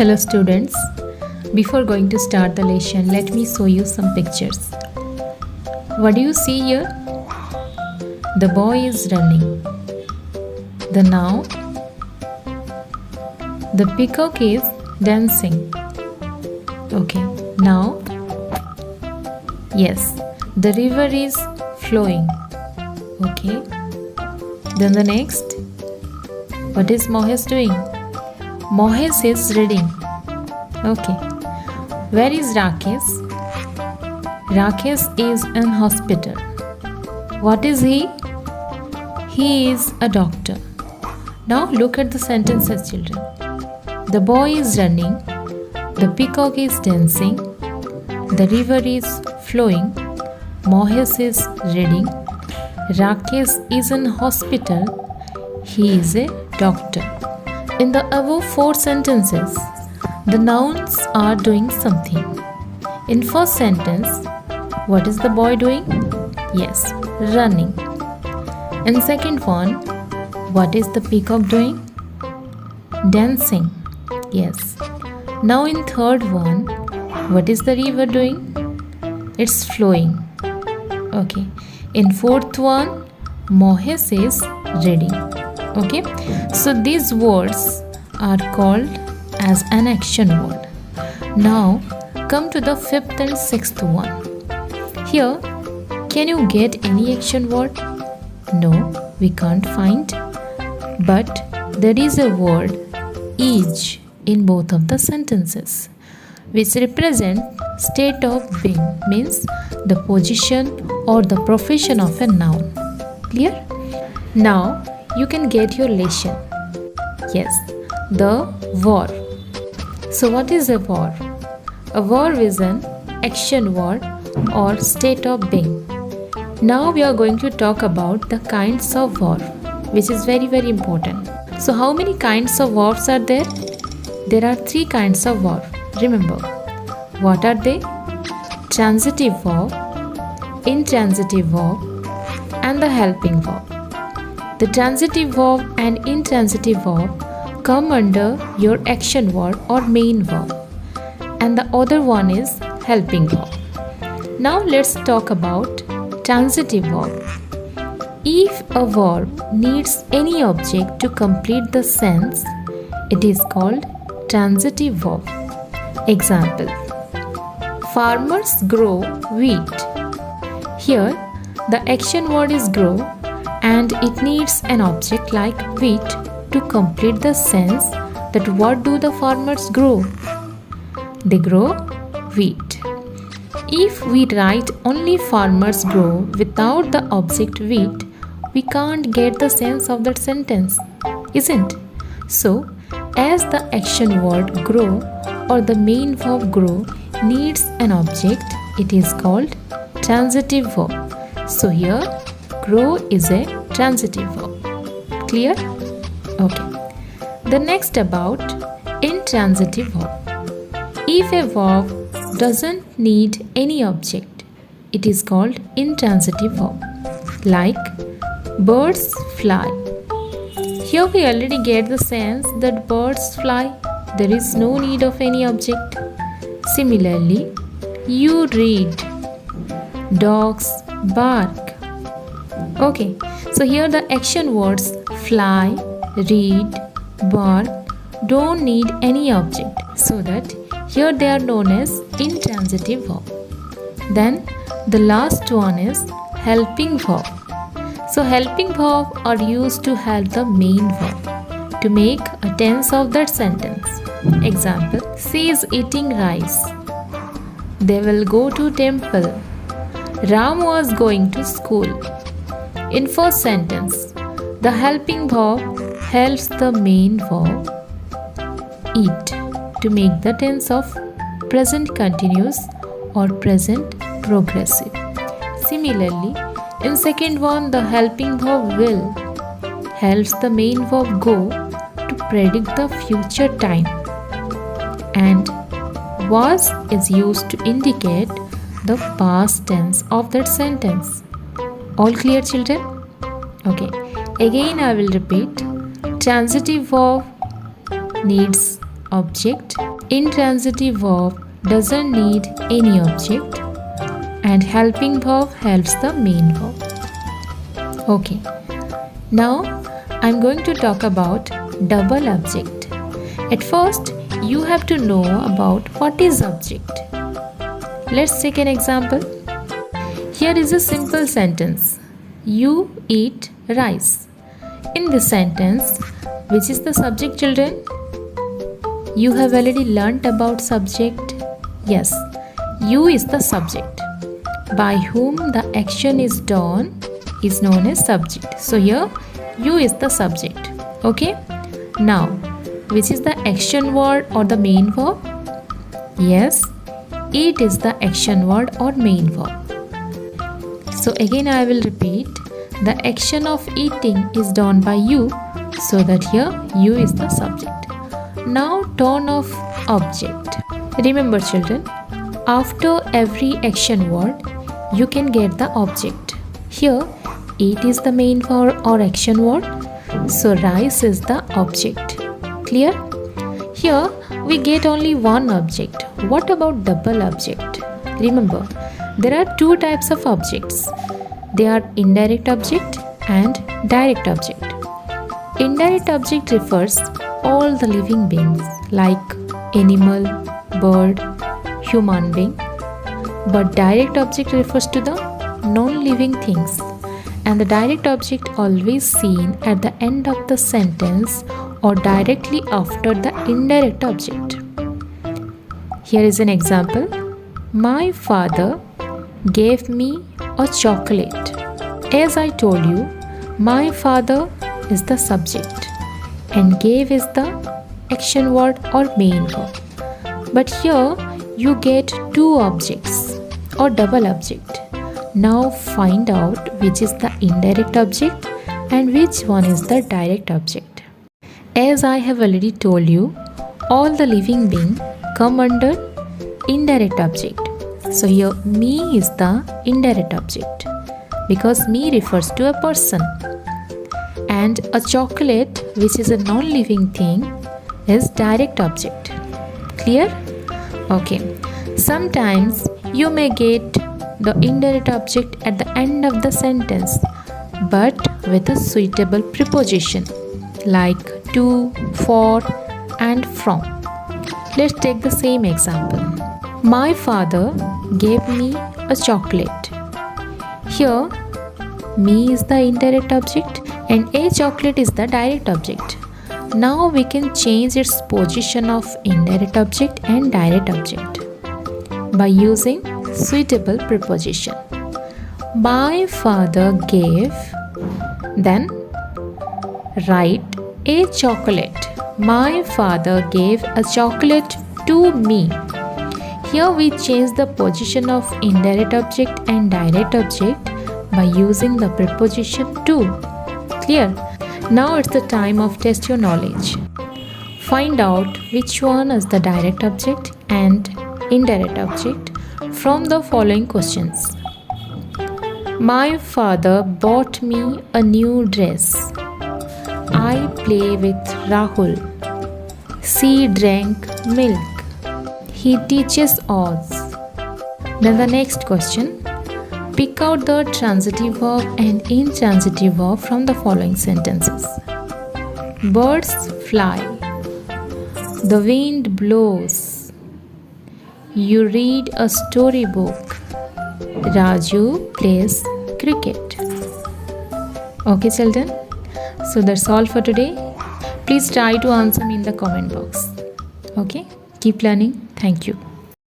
Hello students, before going to start the lesson, let me show you some pictures. What do you see here? The boy is running. The noun, the peacock is dancing. Okay, now, yes, the river is flowing. Okay, then the next, what is Mohesh doing? Mohesh is reading. Okay. Where is Rakesh? Rakesh is in hospital. What is he? He is a doctor. Now look at the sentences, children. The boy is running. The peacock is dancing. The river is flowing. Mohesh is reading. Rakesh is in hospital. He is a doctor. In the above 4 sentences, the nouns are doing something. In first sentence, what is the boy doing? Yes, running. In second one, what is the peacock doing? Dancing. Yes. Now in third one, what is the river doing? It's flowing. Okay. In fourth one, Mohesh is reading. Okay, so these words are called as an action word. Now come to the 5th and 6th one. Here, can you get any action word? No, we can't find. But there is a word is in both of the sentences, which represent state of being, means the position or the profession of a noun. Clear? Now you can get your lesson. Yes, the verb. So what is a verb? A verb is an action word or state of being. Now we are going to talk about the kinds of verb, which is very important. So how many kinds of verbs are there? There are 3 kinds of verb. Remember, what are they? Transitive verb, intransitive verb, and the helping verb. The transitive verb and intransitive verb come under your action word or main verb, and the other one is helping verb. Now let's talk about transitive verb. If a verb needs any object to complete the sense, it is called transitive verb. Example: farmers grow wheat. Here, the action word is grow, and it needs an object like wheat to complete the sense that what do the farmers grow? They grow wheat. If we write only farmers grow without the object wheat, we can't get the sense of that sentence, isn't? So, as the action word grow or the main verb grow needs an object, it is called transitive verb. So here, grow is a transitive verb. Clear? Okay. The next about intransitive verb. If a verb doesn't need any object, it is called intransitive verb. Like birds fly. Here we already get the sense that birds fly. There is no need of any object. Similarly, you read. Dogs bark. Okay, so here the action words fly, read, bark don't need any object, so that here they are known as intransitive verb. Then the last one is helping verb. So helping verb are used to help the main verb to make a tense of that sentence. Example: she is eating rice. They will go to temple. Ram was going to school. In first sentence, the helping verb helps the main verb eat to make the tense of present continuous or present progressive. Similarly, in second one, the helping verb will helps the main verb go to predict the future time, and was is used to indicate the past tense of that sentence. All clear, children? Okay. Again I will repeat. Transitive verb needs object Intransitive verb doesn't need any object, and helping verb helps the main verb. Okay, now I'm going to talk about double object. At first, you have to know about what is object. Let's take an example. Here is a simple sentence. You eat rice. In this sentence, which is the subject, children? You have already learnt about subject. Yes, you is the subject. By whom the action is done is known as subject. So here, you is the subject. Okay? Now, which is the action word or the main verb? Yes, eat is the action word or main verb. So again I will repeat. The action of eating is done by you. So that here, you is the subject. Now turn of object. Remember children, after every action word, you can get the object. Here, eat is the main verb or action word. So rice is the object. Clear? Here, we get only one object. What about double object? Remember, there are two types of objects. They are indirect object and direct object. Indirect object refers all the living beings like animal, bird, human being. But direct object refers to the non-living things, and the direct object always seen at the end of the sentence or directly after the indirect object. Here is an example. My father gave me a chocolate. As I told you, my father is the subject and gave is the action word or main verb. But here you get two objects or double object. Now find out which is the indirect object and which one is the direct object. As I have already told you, all the living beings come under indirect object. So here me is the indirect object because me refers to a person. And a chocolate, which is a non-living thing, is direct object. Clear? Okay. Sometimes you may get the indirect object at the end of the sentence, but with a suitable preposition like to, for, and from. Let's take the same example. My father gave me a chocolate. Here, me is the indirect object and a chocolate is the direct object. Now we can change its position of indirect object and direct object by using suitable preposition. My father gave, then write a chocolate. My father gave a chocolate to me. Here we change the position of indirect object and direct object by using the preposition to. Clear? Now it's the time of test your knowledge. Find out which one is the direct object and indirect object from the following questions. My father bought me a new dress. I play with Rahul. She drank milk. He teaches us. Then the next question. Pick out the transitive verb and intransitive verb from the following sentences. Birds fly. The wind blows. You read a storybook. Raju plays cricket. Okay, children? So that's all for today. Please try to answer me in the comment box. Okay? Keep learning. Thank you.